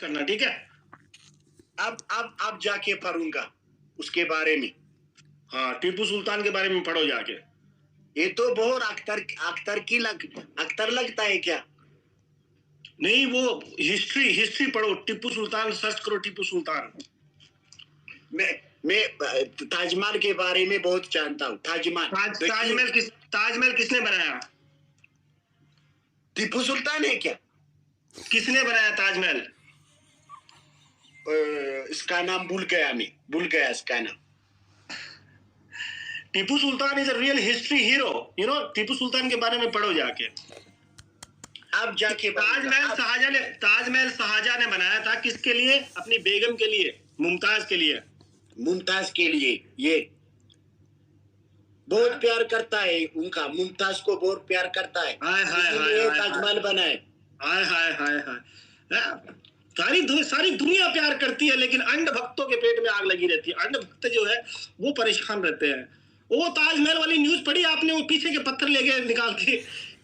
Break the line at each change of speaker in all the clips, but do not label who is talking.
करना, ठीक है?
अब जाके पढ़ूंगा उसके बारे में।
हाँ, टीपू सुल्तान के बारे में पढ़ो जाके।
ये तो बहुत अख्तर लगता है क्या?
नहीं, वो हिस्ट्री पढ़ो, टिप्पू सुल्तान सर्च करो, टिप्पू सुल्तान।
मैं ताजमहल के बारे में बहुत जानता हूँ।
ताजमहल किसने बनाया?
टीपू सुल्तान है क्या?
किसने बनाया ताजमहल?
इसका नाम भूल गया इसका नाम।
Tipu Sultan is a real history hero, you know. Tipu Sultan के बारे में पढ़ो जाके।
अब जाके
ताजमहल शाहजहां ने बनाया था, किसके लिए? अपनी बेगम के लिए, मुमताज के लिए।
मुमताज के लिए। ये बहुत प्यार करता है उनका, मुमताज को बहुत प्यार करता है, इसलिए ताजमहल बनाए।
हाय हाय हाय हाय। सारी दुनिया प्यार करती है, लेकिन अंध भक्तों के पेट में आग लगी रहती है। अंध भक्त जो है वो परेशान रहते हैं। वो ताजमहल वाली न्यूज पढ़ी आपने? वो पीछे के पत्थर ले गए निकाल के,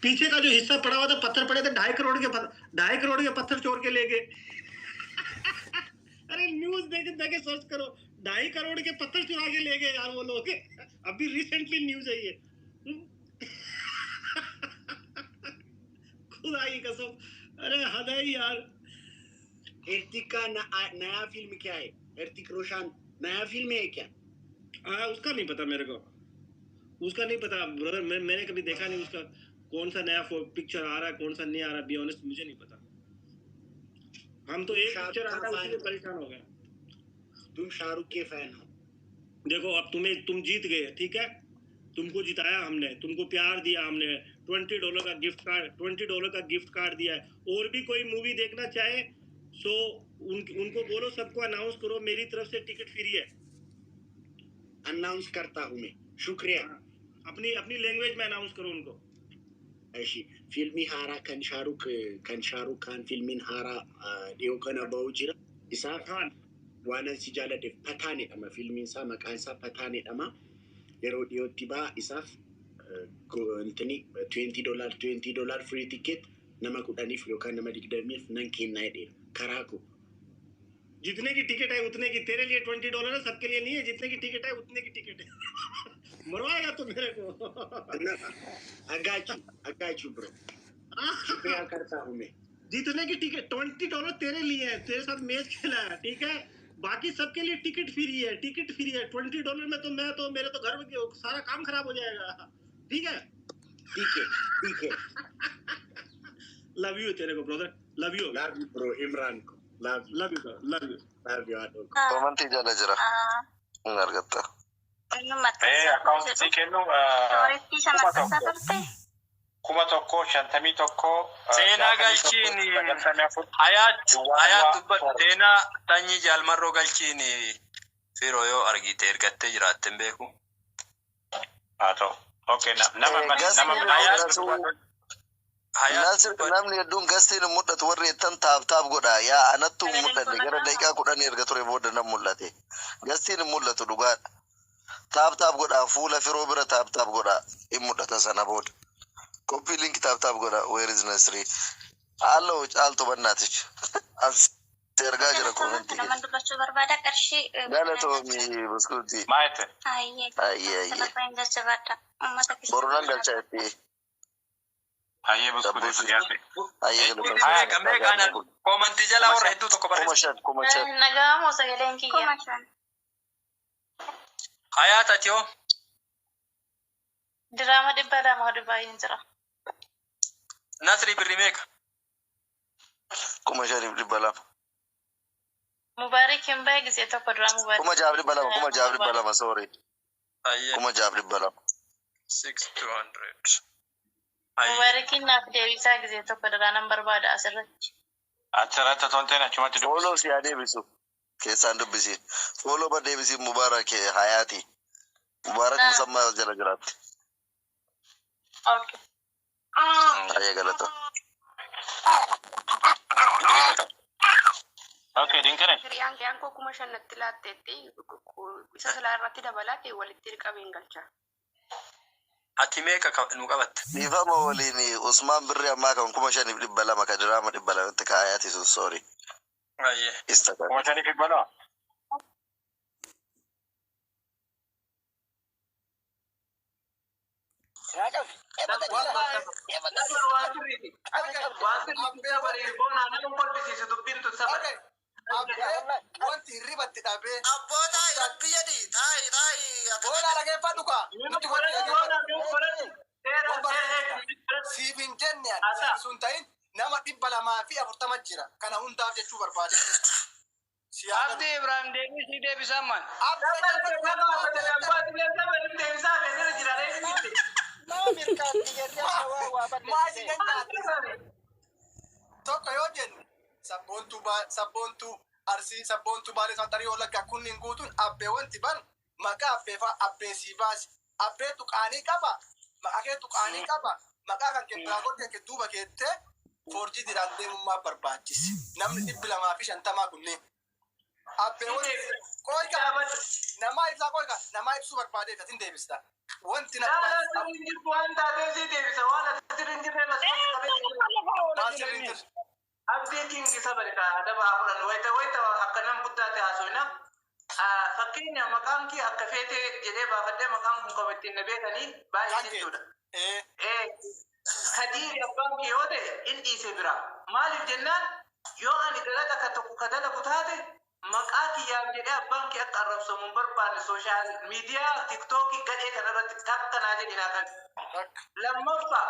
पीछे का जो हिस्सा पड़ा हुआ था, पत्थर पड़े थे, 2.5 करोड़ के पत्थर चोर के ले गए। अरे न्यूज देखे सर्च करो, 2.5 करोड़ के पत्थर चुरा के ले गए यार वो लोग। अभी रिसेंटली न्यूज है ये। खुदा की कसम, अरे हद है यार।
ऋतिक का नया फिल्म क्या है? ऋतिक रोशन नया फिल्म है क्या?
उसका नहीं पता मेरे को, उसका नहीं पता ब्रदर। मैंने कभी देखा नहीं उसका, कौन सा नया पिक्चर आ रहा है, कौन सा नहीं आ रहा, बी ऑनेस्ट मुझे नहीं पता। हम तो एक पिक्चर आ रहा है उससे परेशान हो गए।
तुम शाहरुख के फैन हो?
देखो, अब तुम जीत गए, ठीक है? तुमको जिताया हमने, तुमको प्यार दिया हमने, $20 का गिफ्ट कार्ड दिया है। और भी कोई मूवी देखना चाहे सो उनको बोलो, सबको अनाउंस करो, मेरी तरफ से टिकट फ्री है।
अनाउंस करता हूँ मैं, शुक्रिया।
अपनी लैंग्वेज में अनाउंस करो उनको।
ऐसी फिल्मी हारा kan शाहरुख खान फिल्मिन हारा dhiyoo kana ba'uu jira. Isaa waan si jaaladheef Pataaneedhama fiilmiin isaa, maqaan isaa Pataaneedhama. Yeroo dhiyootti ba'a. Isaaf intini $20 free ticket nama 10 yookaan nama 20 nan kennaa jedheera karaa koo.
जितने की टिकट है उतने की, तेरे लिए $20 है, सबके लिए नहीं है। जितने की टिकट है उतने की टिकट है। मरवाएगा तो मेरे को।
अगाचू ब्रो, शुक्रिया करता हूँ मैं।
जितने की टिकट $20 तेरे लिए है, तेरे साथ मैच खेला है, ठीक है? बाकी सबके लिए टिकट फ्री है। $20 में तो मेरे तो घर में सारा काम खराब हो जाएगा, ठीक है?
ठीक है।
लव यू तेरे को brother, love you
bro, Imran को लव यू आदो
कमेंट जाने जरा नरगता
अकाउंट से kennu kuma tokko 51
seenaa galchiin hayaat seenaa sanyii jaalmarroo galchiin firoo yoo argite ergattee jiraatte hin beeku.
Ato okay nama
namni hedduun gastiin mul'atu warri ittan taab godha yaa anattu mul'ate gara daqiiqaa 10 erga ture booda nan mul'ate gastiin mul'atu dhugaadha taab godha fuula firoo bira taab godha in mul'ata sana booda copy link taab godha. Where is Nasri? Allo caaltu bannaatich as ergaa jira commenti
nama dubbachuu barbaada qarshii
galatoomii buskuuti
maayete
ayye borunan galchaatti
ayye buskuuti yaate
ayye
kamee kana commenti jala warra hedduu tokko barreessa
kumashan
nagaamo sagaleen kiyya
hayaat atiyoo
diraama 200 jira.
Nasri birri meeqa?
kumashan balama
Mubarak hin bahe gisee tokko dura Mubarak.
kuma jaabri balama sorry. Kuma jaabri balama
6,200.
Mubarakin naaf deebisaa gisee tokko dura nan barbaada asirratti.
achirratti tonteen achumatti
follow si adeebisu keessaan dubbisi follow ba deebisi Mubarak hayati Mubarak musamma jala jiraatti.
Okay.
Ayye galata.
okay dinkane
Hiriyaan koo 5,000 laatteetti isa silaa irratti dabalate walitti hirqabeen galcha.
Ati meeqa nu qabatte?
Dhiifama waliin Usmaan birri ammaa kan 5,200 ka diraama 200 ka hayati sun sorry.
Aye.
استقر
ومشاني في البلاء.
wanti ribatti dhabe abbota rabbi jedhi taai bona lagee faduka nuti siifin jenne sun ta'in nama 240 jira kana hundaaf jechuu barbaade
Abdi Ibrahim Devi si Devi Saman.
tokko yoo jenne sabboontu arsii sabboontu baalee santarii olaggaa kunniin guutuun abbee wanti ban maqaa abbeefaa abbeesii baasi abbee tuqaanii qaba maqaa kee tuqaanii qaba maqaa kan kentaa godhe ke duuba keettee foorjii diraan deemummaa barbaachise namni 250 kunneen abbee wanti qoyka namaa ibsaa qoyka namaa ibsuu barbaadee tatin deebista wanti na
Abdii kingi sabari ka adaba afuran wayta akka nam guddaate haasofna fakkeenya maqaan kee akka feete jedhee baafadhee maqaan kun qabattiin na beekanii baay'ee jechuudha. Kadiiri abbaan kee yoo ta'e in dhiise bira maaliif jennaan yoo ani dhalata ka tokko ka dalagu taate maqaa kiyyaaf jedhee abbaan kee akka arrabsamu barbaanne sooshaal miidiyaa tiktookii gadhee kanarratti takkanaa jedhinaa kan lammaffaa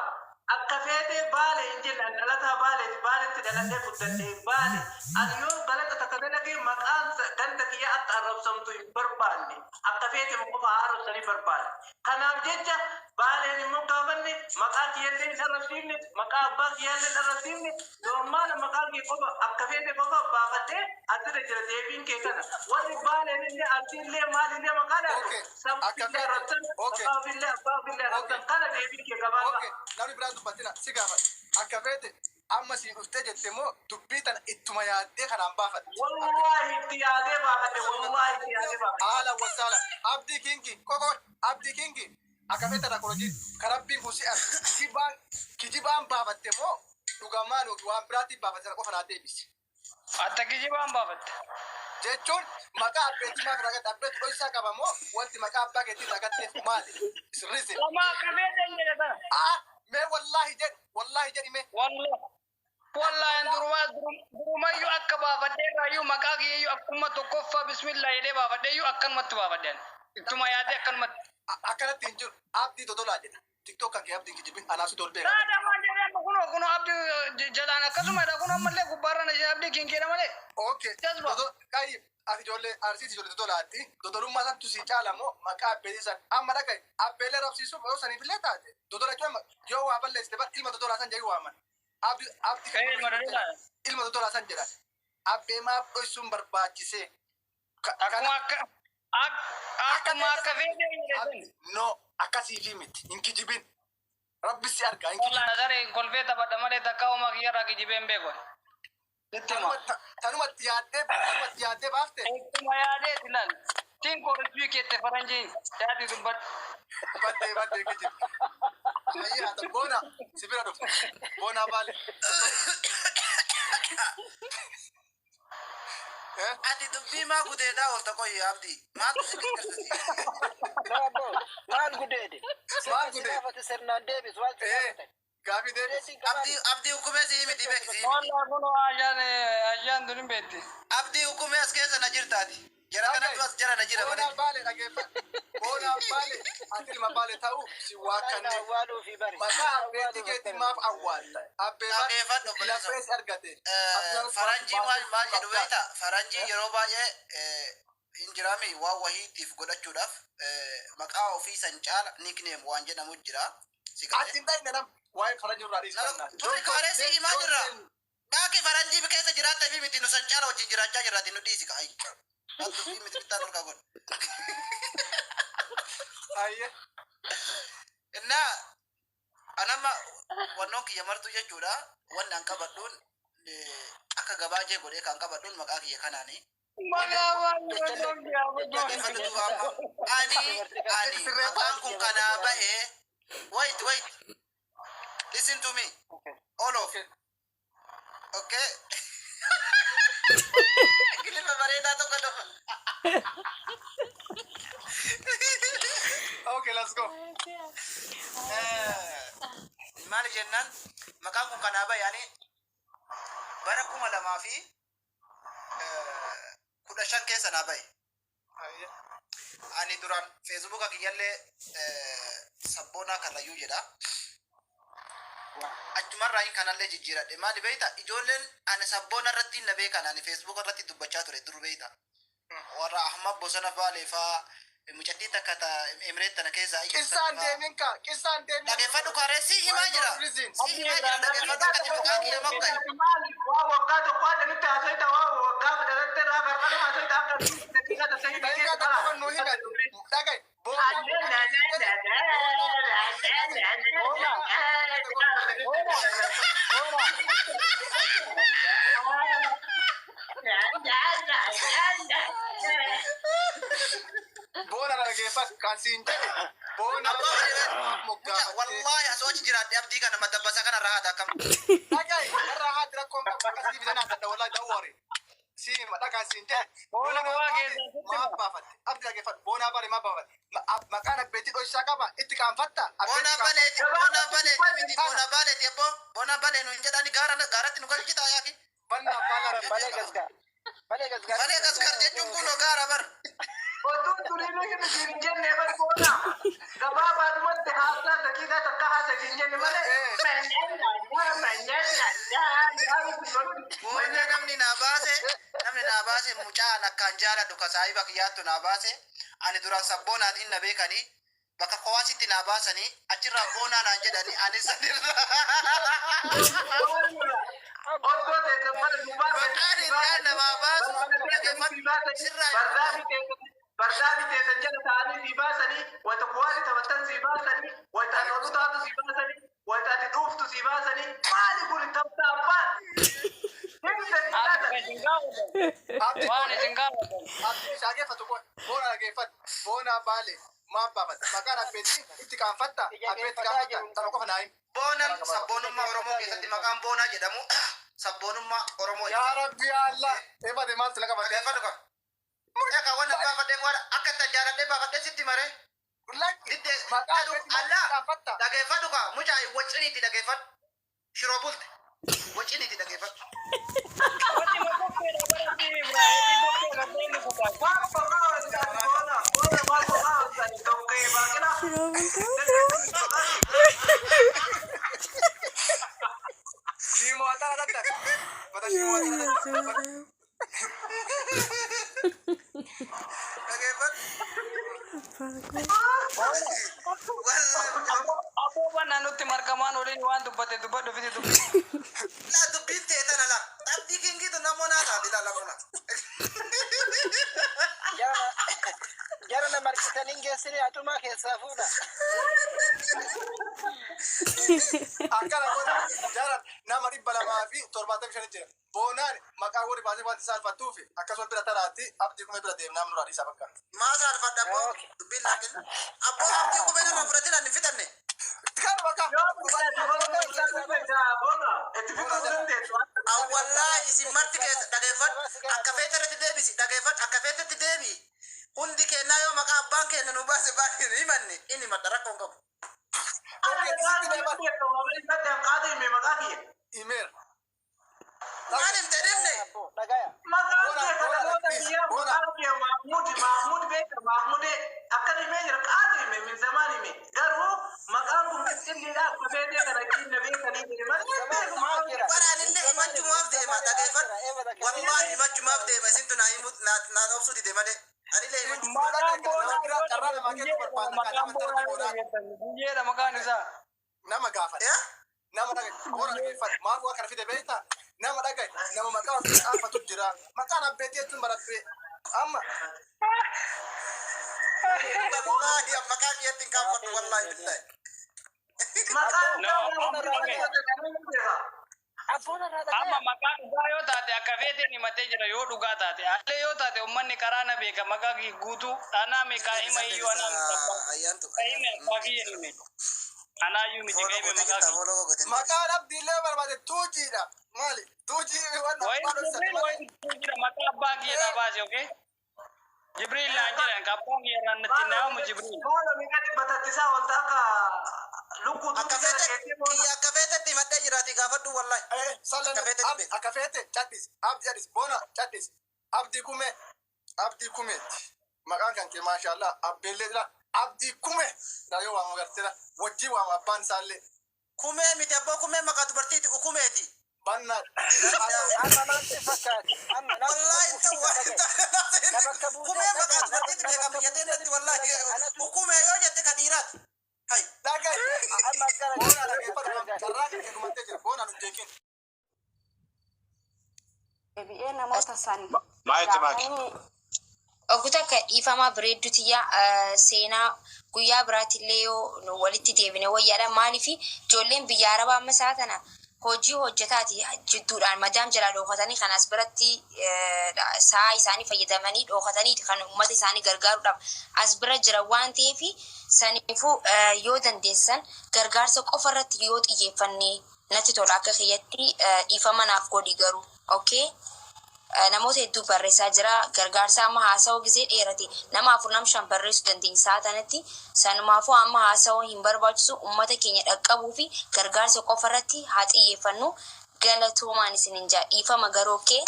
akka feete baale hin jedhan dhalataa baaletti dhalatee guddadhee baale ani yoo galata takka dalagee maqaan ganda kiyya akka arrabsamtu hin barbaanne akka feete qofa arrabsanii barbaade kanaaf jecha baaleen immoo gaafanne maqaa kiyyallee hin arrabsiifne maqaa abbaa kiyyallee hin arrabsiifne normaala maqaa kee qofa akka feete qofa baafadhee asirra jira deebiin kee kana warri baaleen illee arsiillee maalillee maqaa dhaatu sabbillee arrabsan maqaafillee abbaafillee arrabsan kana deebiin kee gabaabaa.
namni biraa dubbatina si gaafata akka feete amma siin dhuftee jette immoo dubbii tana ittuma yaaddee kanaan baafate.
Wallahi itti yaadee baafate wallahi itti yaadee baafate.
Haala wasaala abdii kingi kokoon abdii kingi akka feete na korojii karabbiin kun si'an kijibaan baafatte moo dhugamaan waan biraatiin baafatte qofa naa deebisi.
Atta kijibaan baafatte.
Jechuun maqaa abbeetii maaf ragate abbeetu dho'isaa qaba moo wanti maqaa abbaa keetiin ragatteef maali? Sirrise.
Oma akka feete hin jedhe kana.
Mee wallahi jedhi mee.
Wallahi durumayyuu akka baafadhee raayyuu maqaa kiyyayyuu akkuma tokkoffaa bismillah jedhee baafadheeyyuu akkanumatti baafadheen. Ittuma yaadee akkanumatti.
Akkanatti hin jiru abdii dodolaa jedha. TikTok kan kee abdii kijibin anaasu dolbee.
Saada maan jedhee kunoo abdii jalaan akkasumadha kun ammallee gubbaarra na abdii kinkeedha malee.
Okay. Qayyib ati ijoollee arsiis ijoollee dodolaatti dodolummaa santu si caala moo maqaa abbeetii san amma dhagaye abbeelee rabsiisuuf yoo saniifillee taate dodola jechuun yoo waa balleessite bar ilma dodolaa san jedhu waaman. Ilma dodolaa san jedhan abbee maaf dho'isuun barbaachisee.
Akkuma akka feete hin jedhe.
No akkasiifi miti hin kijibin rabbi si argaa hin
kijibin. Wallahi daree kolfee taphadha malee takka uumaa kiyyarraa kijibee hin beekon.
Tanumatti yaaddee baafte.
Ittuma yaadee ilaal. Tiin korojii keette faranjiin daadii dubbadhu.
Baddee kijib. Ayyaa ata boona sibira dhufu boona baale.
Ati dubbii maa gudeedhaa oolta qoyyi abdii maal
gudeede maal gudeede
sirnaan deebis waan
gaafi deebis
abdii hukumee si miti beeksi
Wallah kuno ajaan dunin beetti.
abdii hukumee as keessa na jirtaati jara kanatti as jara na jira
boona baale dhageeffadhu boona baale ati ilma baale ta'u si waa kanneen maqaa abbeetii keetii maaf awwaalta
dhageeffadhu
lafees argate
faranjii maal jedhu beekta faranjii yeroo baay'ee injiraami waan wahiitiif godhachuudhaaf maqaa ofii san caala nickname waan jedhamu jira.
Ati hin dhayne nam waa'ee faranjii irraa dhiisfannaa.
Turi kaaree si himaa jirra. Dhaaki faranjii keessa jiraatta fi miti nu san caala wajjin jiraachaa jirraati nu dhiisi ka'ayi. Addu fi miti bittaa nurkaa godhu.
Ayye.
Innaa anama wannoon kiyya martu jechuudha. Wanni an qabadhuun akka gabaajee godhee kan qabadhuun maqaa kiyya kanaani. Ani maqaan kun kanaa bahee wait listen to me all of it okay Kilifa bareedaa tokko dhufa.
Okay, let's go.
Maal jennaan maqaan kun kanaa bayaani bara 2015 keessa naa baye. Ani duraan Feesbuuka kiyyallee sabboonaa Karrayyuu jedha. Achumarraa hin kanallee jijjiiradhe. Maali beeyta? Ijoolleen ani sabboona irratti hin beekan ani Feesbuuka irratti dubbachaa ture dur beeyta. Warra Ahmad Bosona Baalee faa mucattii takka Emireet tana keessaa
Qissaan deemin ka, qissaan deemin.
dhageeffadhu kaaree si himaa jira. Si himaa jira dhageeffadhu akka xiqqaa kiyya mokkani.
waa waggaa tokko adda nutti haasa'ita waa waggaa federatte irraa gargaara haasa'ita akka daqiiqaa tasanii
Daqiiqaa tokko nu himatu. Dhaga'i. Boona dhageeffatu kan siin jedhe. Boona
Wallahi asoo achi jiraadhe abdii kana madabbasaa kana irraa haadha akkam.
dhaga'i. Irraa haati rakkoon akkasii bitanaa gadda wallahi dawware. Siin madhagaa siin jedhe. Boona waa geessaa. Maa baafatte. Abdii dhageeffatu. Boona bare maa baafatte. Maqaan abbeetti dho'isaa qaba. Itti qaanfatta.
Bona baleeti miti bona baleeti abbo. Bona balee nu hin jedhani gaaratti nu galchitaa yaafi.
Banna
Balee gaskar jechuun kunoo gaara bar.
Oduun turii nuyi nuti hin jenne barboona. Gabaabaadhumatti haasaa daqiiqaa takka haasa hin jenne malee.
Wanni namni naa baase mucaan akkaan jaaladhu ka saahiba kiyyaattu naa baase. Ani duraan sabboonaatiin na beekanii bakka kowaasitti naa baasanii achirraa boonaa naan jedhanii ani sanirra.
Oddoo teessan mana duubaa
Maqaan isaa namaa baasu
Bardaafi teessan jala ta'anii sii baasanii, wanta kuwaani taphattan sii baasanii, wanta ati oduu taatu sii baasanii, wanta ati dhuuftu sii baasanii, maali kun tapha abbaan?
Waan isin gaafatan. Abdii shaageeffatu boona dhageeffatu. Boona baale maa baafata. Maqaan abbeetti itti qaanfatta. Abbeetti qaanfatta. Sana qofa naa himi.
Boonaan sabboonummaa Oromoo keessatti maqaan boonaa jedhamu sabboonummaa Oromoo.
Yaa Rabbi yaa Allah. Eebate maaltu na qabate?
Dhageeffadhu qaba. Egaa wanna baafadhee waan akka itti jaaladhee baafadhee sitti maree. Dhageeffadhu qaba. Mucaa wacciniitti dhageeffadhu. Shiroo bulte. Wacciniitti dhageeffadhu.
Abubuwan naannotti margamaan waliin waan dubbate dubbadhu fiti dubbi.
Laa dubbiin teetana laa. Abdii kingiitu namoota taati laa lafuna.
Jara na markitaniin geessanii atumaa keessaa fuudha.
Akkana godha jara nama 275 jira. Boonaan maqaa warri baasee waan saalfattuufi akkasuma bira taraatti abdii kuma bira deemnaa nurraa dhiisaa bakka.
Maa saalfadha abboo dubbiin laakin. Abboo abdii kuma irraa fudhatee hin fitanne.
Kan bakka.
Wallahi isin marti keessa dhageeffadhu akka feete irratti deebisi dhageeffadhu akka feetetti deebi. Hundi kennaa yoo maqaa abbaan kenna nu baase baay'ee hin himanne inni madda rakkoon qabu.
Imeer.
Maal hin jedhenne? Baraanillee himachumaaf deema dhageeffadhu. Wallahi himachumaaf deema isintu naa obsuu dide malee. Anillee
nama gaafate. Nama dhagaye boona dhageeffate. Maaf waa kana fide beektaa? Nama dhagaye nama maqaa ofii dhaafatu jira. Maqaan abbeetii jechuun barattee amma.
Wallahi maqaa biyyatti hin kaafadhu wallahi billahi.
Amma maqaan dhugaa yoo taate akka feeteen himatee jira yoo dhugaa taate allee yoo taate uummanni karaa na beeka maqaa guutuu dhaanaa meeqaa hima iyyuu anaa hime abbaa kiyya hime. Anaayyuu miti beebe maqaa kee.
Maqaan abdiillee barbaade tuujiidha. Maali? Tuujii waan
Wayin Jibril wayin jira maqaa abbaa kee naa baase okay? Jibril laan jedhan ka abbaa kee irraan natti naamu Jibril.
Maala miidhagni batattisaa wanta akka lukkuu
Akka feetetti madda jiraati gaafadhu wallahi.
Sallan akka feete chaddis. Abdi adis bona chaddis. Abdi kumeeti. Maqaan kan kee maashaallah abbeellee jira. Abdi kume. Daayoo waan agartira. Wajjii waan abbaan isaallee.
Kumee miti abbaa kumee maqaa dubartiiti ukumeeti.
Banna.
Wallahi kumee maqaa dubartiiti beekaa biyyatee irratti wallahi ukumee yoo jette ka dhiiraati. Hai.
Daga. Amma gara bona dhagee carraa kan dhumattee jira. Bona nu jeekin.
Deebi'ee namoota sani.
Maayiti maaki.
Oguta ka dhiifamaa bareeddutiyaa seenaa guyyaa biraatillee yoo walitti deebine wayyaadha maaliif ijoolleen biyya arabaa amma isaa tana hojii hojjetaati jidduudhaan madaam jalaa dhookatanii kanas biratti sa'a isaanii fayyadamanii dhookatanii kan uummata isaanii gargaaruudhaaf as bira jira waan ta'eef saniifuu yoo dandeessan gargaarsa qofa irratti yoo xiyyeeffannee natti tola akka kiyyatti dhiifama naaf godhi garuu okay. Namoota hedduu barreessaa jira gargaarsa amma haasawuu gisee dheerate nama 4-5 barreessuu dandeenya sa'aatanatti sanumaafuu amma haasawuu hin barbaachisu uummata keenya dhaqqabuu fi gargaarsa qofa irratti haa xiyyeeffannu galatoomaan isinin jaa dhiifama garoo kee.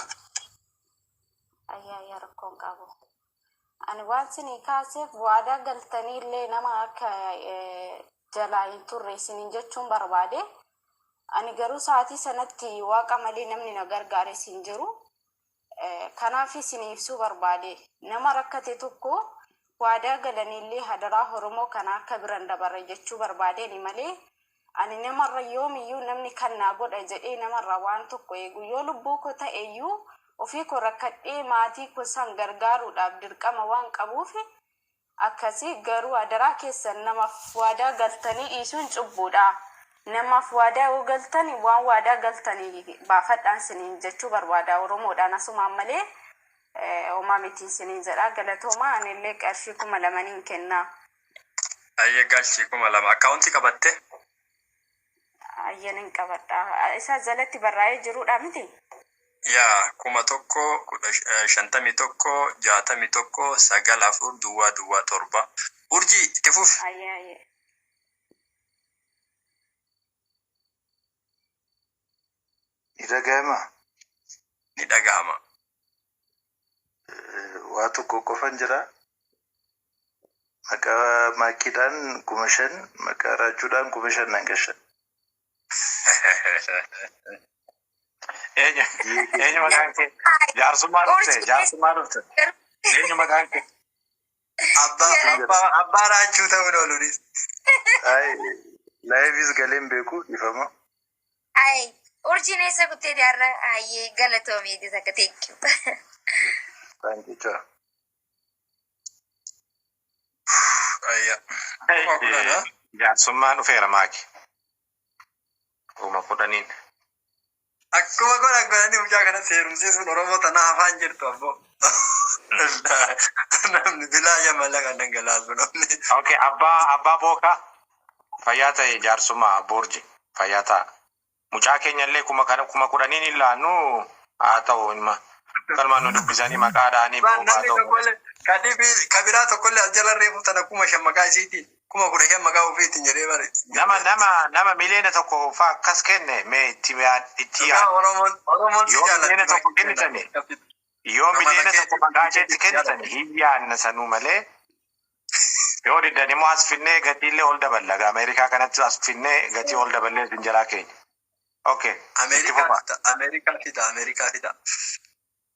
Ayyaa rakkoon qabu. Ani waan isinii kaaseef waadaa galtanii illee nama akka jalaa hin turre isiniin jechuun barbaade. Ani garuu sa'aatii sanatti waaqa malee namni na gargaare isin jiru. Kanaaf isin ibsuu barbaade nama rakkate tokko waadaa galanillee hadaraa Oromoo kana akka biran dabarre jechuu barbaadeen malee ani namarra yoomiyyuu namni kan naa godha jedhee namarra waan tokko eegu yoo lubbuu koo ta'eyyuu ofii koo rakkadhee maatii koo san gargaaruudhaaf dirqama waan qabuuf akkasii garuu hadaraa keessan namaaf waadaa galtanii dhiisuun cubbuudha. Namaaf waadaa galtanii waan waadaa galtanii baafadhaan siniin jechuu barbaada Oromoodhaan asumaan malee homaa miti siniin jedha galatoomaa anillee qarshii 2,000 kennaa.
Ayyee qarshii 2,000 akkaawuntii qabatte?
Ayyeen hin qabadha. Isa jalatti barraa'ee jiruudha miti?
Yaa 1,51 61 94 7 urjii itti fufi.
Ayyee.
Ni dhagahama.
Waa tokko qofan jira. Maqaa maakiidhaan 5,000 maqaa raajuudhaan 5,000 nan gasha.
Eenyu maqaan kee? Jaarsummaa dhufte. Eenyu maqaan kee?
Abbaa raachuu ta'uu ooluunis.
Laayiviis galeen beeku ifama.
Urjiin eessa kuttee jaarraa hayyee galatoomii isa akka teekkiu.
Thank you, Joe.
Jaarsummaan dhufeera maaki. Kuma 10.
Akkuma godhanii mucaa kana seerumsiisuun Oromoo tanaa afaan jirtu abbo. Namni bilaa jamala kan dhangalaasu namni.
Okay, abbaa bookaa fayyaa ta'e jaarsummaa Boorji fayyaa ta'a. Mucaa keenya illee kuma 10 ilaannu haa ta'u imma kalmaan nu dubbisanii maqaadhaanii bookaa ta'u.
Kabiraa tokkollee as jala reefu tana 5,000 maqaa isiitiin 10,000 maqaa ofiitiin jedhee bare.
Nama miliyoona tokko faa akkas kenne mee itti
Oromoon si
jaallatu. Yoo miliyoona tokko maqaa isheetti kennitanii hin yaadna sanuu malee. Yoo diddan immoo as finnee gatiillee ol daballa. Ameerikaa kanatti as finnee gatii ol daballee isin jalaa keenya. Okay.
Ameerikaa fida.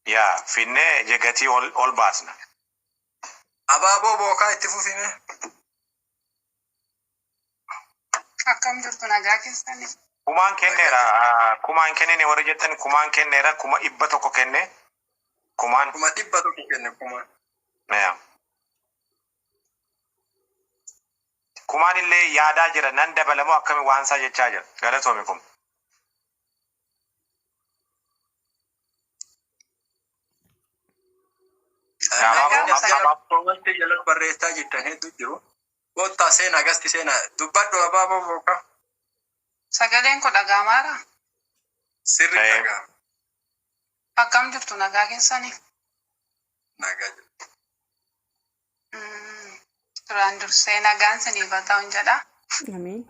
Yaa finnee gatii ol baasna.
Abaaboo bookaa itti fufime.
Akkam jirtu nagaa keessanii?
Kumaan kennine warra jettan kumaan kenneera 100 kenne. Kumaan
100 kenne kumaan.
Yaa. Kumaan illee yaadaa jira nan dabalamoo akkami waan isaa jechaa jira. Galatoomi kun.
Abaaboo jalatti barreessaa jirtan hedduu jiru.
Kottaa seenaa gasti seenaa dubbadhu abaaboo booka.
Sagaleen koo dhaga'amaadha.
Sirri dhagaa.
Akkam jirtu nagaa keessanii?
Nagaa jirtu.
Duraan dursee nagaan siniif haa ta'u jedha.
Amiin.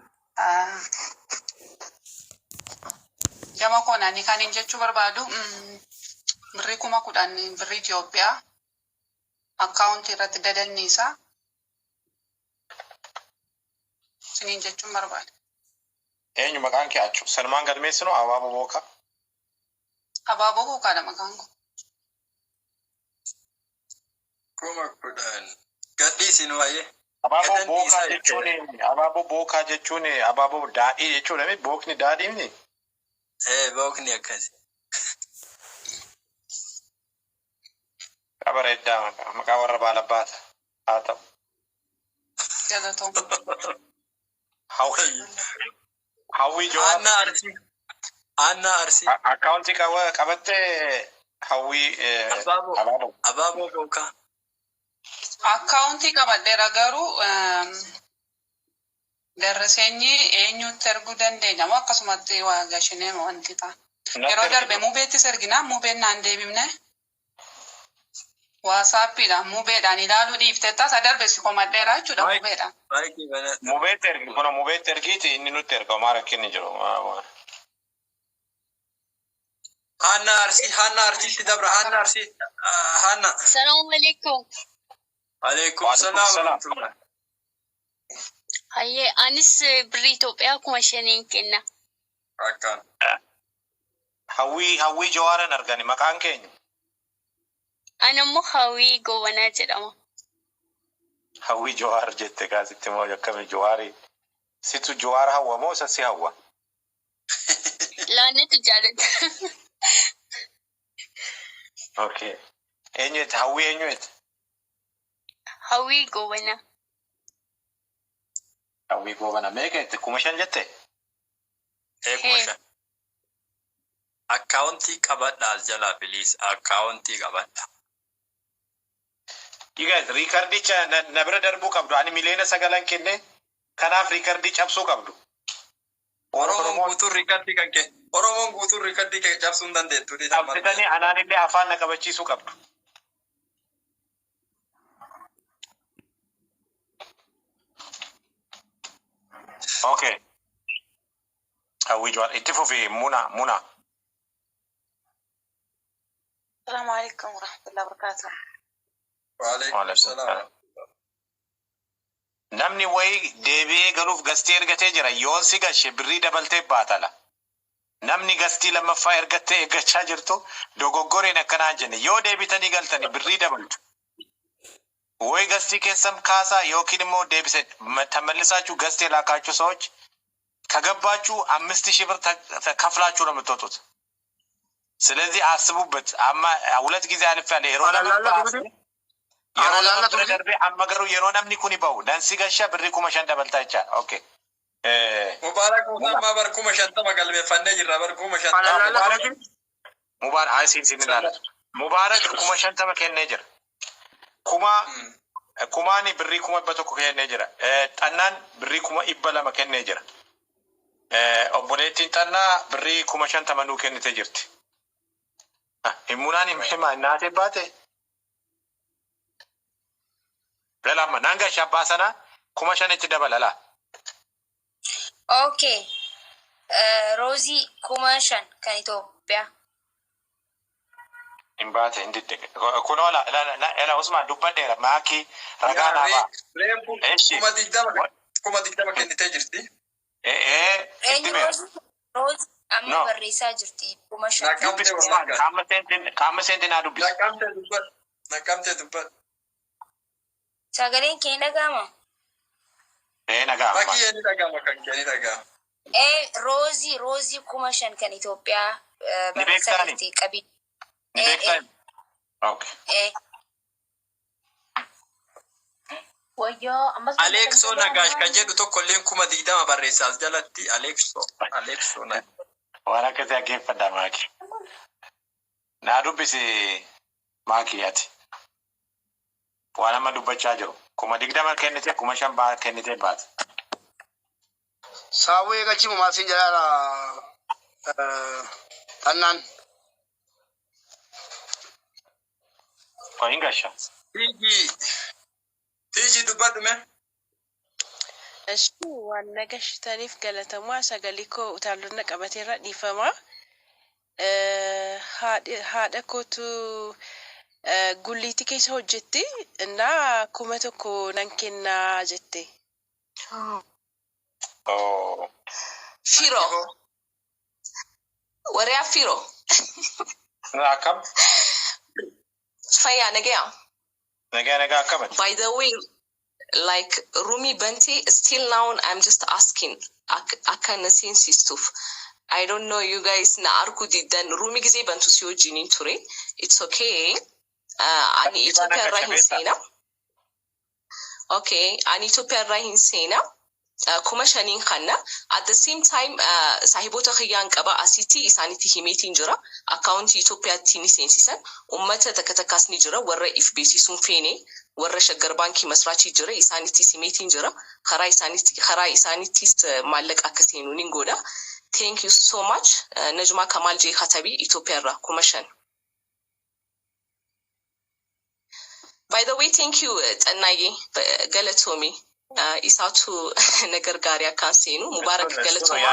Gama koonanii kan hin jechuu barbaadu birrii 10,000 birrii Itoophiyaa akkaawuntii irratti dadanniisa. Siniin jechuun barbaada.
Eenyu maqaan kee achu? Salmaan Galmeessinoo Abaaboo Bookaa?
Abaaboo Bookaadha maqaan koo.
10,000 gadhiisin waa'ee.
Abaaboo Bookaa jechuun abaaboo daadhii jechuudha. Bookni daadhii miti?
Bookni akkasi.
Bareeddaa maqaa warra Baalabbaata haa ta'u.
Galatoom.
Hawwii Jowaar.
Anna Arsii.
Akkaawuntii qabattee Hawwii
Abaaboo Bookaa.
Akkaawuntii qabadheera garuu daraseenyi eenyutti erguu dandeenya moo akkasumatti waa gashinee wanti ta'a. Yeroo darbe muubeettis erginaa muubeen naan deebifne. Waasaappiidhaan muubeedhaan ilaaluu dhiifteetta isa darbe si komadheera jechuudha muubeedhaan.
Muubeetti ergi kuna muubeetti ergiiti inni nutti erga maal rakkinni jiru.
Hanna Arsiitti dabra Hanna Arsii. Hanna.
Salaamu alaikum.
Alaikum salaam.
Hayyee anis birrii Itoophiyaa 5,000 kenna.
Akkaan.
Hawwii Jawaaran argani maqaan keenya.
Anammoo Hawwii Gobanaa jedhama.
Hawwii Jawaar jette kaasitti moo akkami Jawaarii? Situ Jawaar hawwa moo isa si hawwa?
Laannetu jaalata.
Okay. Eenyuti Hawwii eenyuti?
Hawwii Gobanaa.
Hawwii Gobanaa meeqa jette 5,000 jette?
5,000. Akkaawuntii qabadhaa jalaa biliis akkaawuntii qabadhaa.
You guys, riikardicha na bira darbuu qabdu. Ani miliyoona 9 kenne kanaaf riikardii cabsuu qabdu.
Oromoon guutuun riikardii kan kee. Oromoon guutuun riikardii kan cabsuu hin dandeettu.
Cabsitanii anaan illee afaan na qabachiisuu qabdu. Okay. Hawwii Jawaar itti fufi Muna.
Assalamu alaikum warahmatullahi wabarakatuh.
Waalaikum salaam.
Namni wayi deebi'ee galuuf gastii ergatee jira. Yoon si gashe birrii dabaltee baatala. Namni gastii lammaffaa ergattee eeggachaa jirtu dogoggoreen akkanaa jenne. Yoo deebitanii galtanii birrii dabaltu. Wayi gastii keessan kaasaa yookiin immoo deebise ተመልሳችሁ gastii laakaachuu ሰዎች ከገባችሁ 5,000 ብር ከፍላችሁ ነው የምትወጡት። ስለዚህ አስቡበት። ሁለት ጊዜ አልፌያለሁ። የሮና ደርቤ አመገሩ የሮናምኒ ኩኒ ባው ዳንሲ ጋሻ ብሪ ኩመሻ እንደበልታ ይቻል ኦኬ
ሙባረክ ወጣማ በርኩ መሸንተ መቀልበ ፈነ ይራ በርኩ መሸንተ
ሙባረክ አይሲን ሲንላለ ሙባረክ ኩመሻንተ መከነ ጅር ኩማኒ ብሪ ኩመ በተኩ ከነ ጅራ ጠናን ብሪ ኩመ ይበላ መከነ ጅራ ኦቦሌቲን ጠና ብሪ ኩመሻንተ መኑ ከነ ተጅርቲ himunani mhima naate baate lama nanga shabasana 5,000 itti dabalala.
Okay. Rozi 5,000 kan Itoophiyaa.
Imbaate indidde kunola ela Usman dubbadheera maaki ragaa naaba.
Kuma digdama kennitee jirti.
Rozi amma barreessaa jirti 5,000.
Qaama seenti naa dubbisa.
Naqamtee dubbat.
Sagaleen kee dhaga'ama?
Dhaga'ama.
Bakki inni dhaga'ama kan kee ni dhaga'ama.
Rozi 5,000 kan Itoophiyaa barreessaa jirti qabi.
Ni beektan? Okay.
Wayyoo ammas
Aleexoo Nagaash kan jedhu tokkollee 20 barreessaas jalatti Aleexoo Nagaash.
Waan akkasii dhaggeeffadha maaki. Naa dubbisi maaki ati. Waan amma dubbachaa jiru kuma digdama kennite kuma shan baa kennite baate.
Saawwee galchimu maal siin jedhaara xannaan.
Hin gasha.
Tiiji dubbadhume.
እሺ ዋና ገሽተኒፍ ገለተማ ሰገሊኮ ኡታሉና ቀበቴራ ዲፈማ haadha kootu gulliitii keessa hojjetti እና kuma tokko nan kennaa jette.
Firo. Waree Firo.
Akkam.
Fayyaa nagaya.
Nagaa akkam.
By the way, like Rumi Bente, still now I'm just asking. Akka nasinsistuuf. I don't know you guys na arku diddan Rumi gize bantu si wajjiniin ture. It's okay. Ani Itoophiyaa irraa hin seena. Okay, ani Itoophiyaa irraa hin seena. Kuma shaniin kanna. At the same time, sahiboota kiyyaan qaba asitti isaanitti himeetiin jira. Akkaawuntii Itoophiyaatti ni seensisan. Uummata takka takkaas ni jira. Warra if beeksisuun feene. Warra shaggar baankii masraachii jira. Isaanitti himeetiin jira. Karaa isaanittis maallaqa akka seenu ni godha. Thank you so much. Najma Kamal J. Khatabi, Ethiopia, Kumashan. By the way, thank you, Tanayi Galatomi. Isatu Nagargaria Kansinu, Mubarak Galatoma.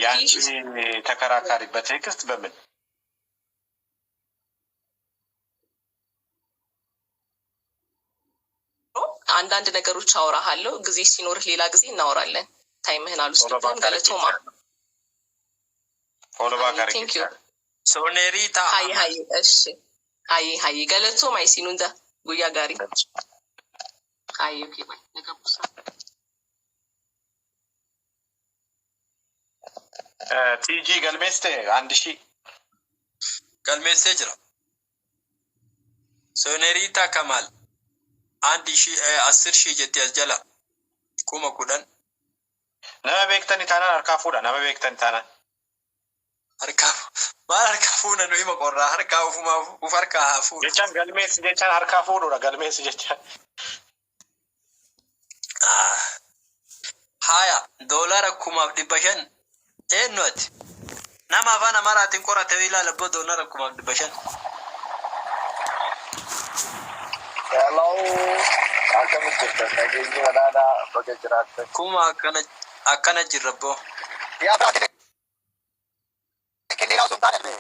Yanchi Takarakari Batekist Bemin.
አንዳንድ ነገሮች አወራሃለሁ ጊዜ ሲኖር ሌላ ጊዜ እናወራለን ታይምህን አልወስድብህም ገለቶማ Thank you.
Sonerita.
Hi. እሺ Hi. ገለቶማ ይሲኑንዳ ጉያ ጋሪ Hi, okay, bye. Nagabusa.
TG galmeste አንድ ሺህ
galmeste jira. Sonerita Kamal አንድ ሺህ 10,000 jetti as jala kuma kudhan
nama beektani taanaan harkaa fuudha nama beektani taanaan
harkaa fuuna nuyi maqorraa harkaa uf harkaa haafuu
jechaan galmeessi jechaan harkaa fuudhuudha galmeessi jechaan
haya doolara 500 eenyu ati nama afaan amaraatiin qoratee ilaala boo doolara 500
Hello. Akkam jirta nageenyi walaala baga jiraatte.
Kuma akkana jirra boo.
Yaa taate kennee osoo taane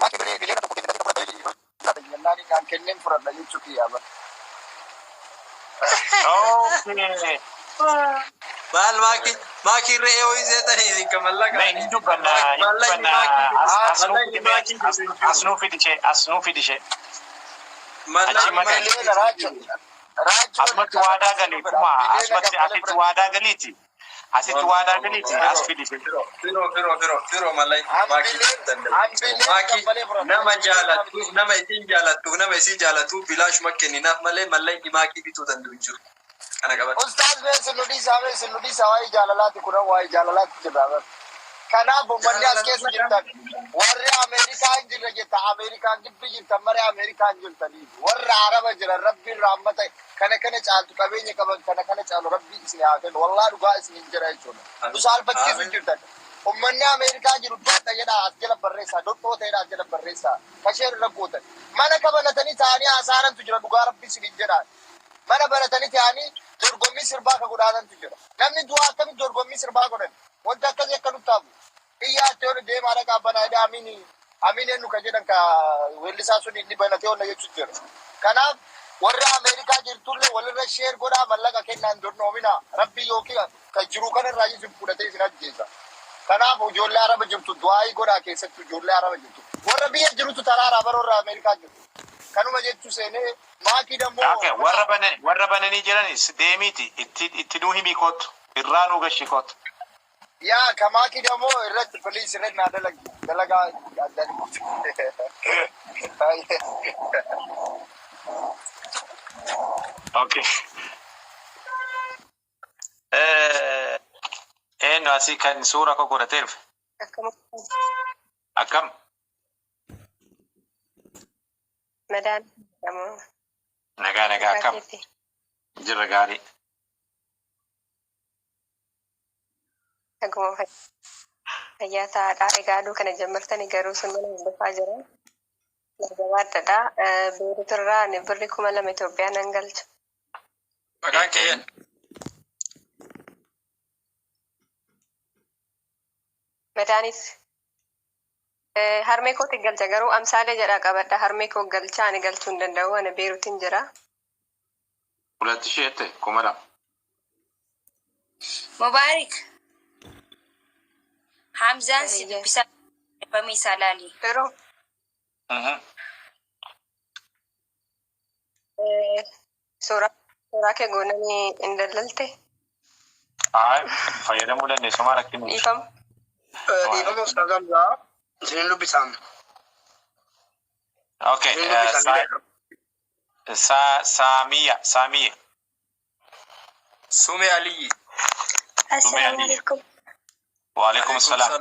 maatii bilee bilee tokko kennee tokko bilee yennaan kan kenneen fudhadha jechuuti yaaba.
Okay.
Maakii re'ee ho'i seetanii isin kamallaqa.
Hin dubbanna asnuu fidishe. Asmatti waadaa galii kuma asmatti asitti waadaa galiiti. Asitti waadaa galiiti as fidishe.
Firo mallay maakii nama jaalatuuf nama isin jaalatuuf nama isin jaalatuuf bilaash makkenninaaf malee mallay maakii bituu danda'u jiru. Kana qaban.
Ustaaz bee sinudhiisaa waa'ee jaalalaati kuna waa'ee jaalalaati jirra. Kanaaf uummanni as keessa jirtan warri Ameerikaan jirra jetta Ameerikaan gibbi jirtan maree Ameerikaan jirtanii warra Araba jiran rabbiin raammata kana caaltu qabeenya qaban kana caalu rabbii isin haa kennu wallaa dhugaa isin hin jira jechuudha. Saalfachiisu jirtan uummanni Ameerikaa jiru dhoota jedhaa as jala barreessaa dhottoo ta'edhaa as jala barreessaa kasheen irra gootan mana kabanatanii ta'anii haasaarantu jira dhugaa rabbii isin hin jedhaan mana baratanii ta'anii dorgommii sirbaa ka godhaatantu jira namni du'aa akkamitti dorgommii sirbaa godhan wanta akkasii akka nuttaafu iyyaatti ol deemaa dhaqaa banaa amiin eenyu kan jedhan ka weellisaa sun inni banatee onna jechuun jira. Kanaaf warri Ameerikaa jirtullee walirra sheer godhaa mallaqa kennaan dornoomina rabbii yookiin kan jiru kanarraa isin fudhatee isin ajjeesa. Kanaaf ijoollee Araba jirtu du'aayii godhaa keessatti ijoollee Araba jirtu. Warra biyya jirutu taraaraa bara warra Ameerikaa jirtu. Kanuma jechuu seenee maakii dammoo.
Warra bananii jiranis deemiiti itti nuu himii kootu irraa nuu gashi kootu.
Yaa kamaakii dammoo irratti filiis irratti naa dalagaa addaan.
Okay. Eenyu asii kan suura koo godhateef. Akkam.
Madaan.
Nagaa akkam. Jirra gaarii.
Akkuma fayyaa ta'aadha. Egaa aduu kana jammartanii garuu simbana hordofaa jiran. Gabaadhaadha. Beeruutirraa ani birri 2000 Itoophiyaa nan galcha.
Maqaan kee?
Madaanis harmee kootti galcha garuu amsaalee jedhaa qabadha. Harmee koo galcha ani galchuu hin danda'u. Ani beeruutiin jira.
2000 kuma lama.
Mubaarik. Hamzaan si dubbisa bamiisaa laali.
Yeroo suuraa kee goonanii hin dallalte.
Fayyadamuu dandeessu maa rakkina?
Dhiifama.
Dhiifama sagamsaa isin dubbisaan.
Okay. Samiya.
Sume Aliyi.
Assalamu alaikum.
Wa alaikum salam.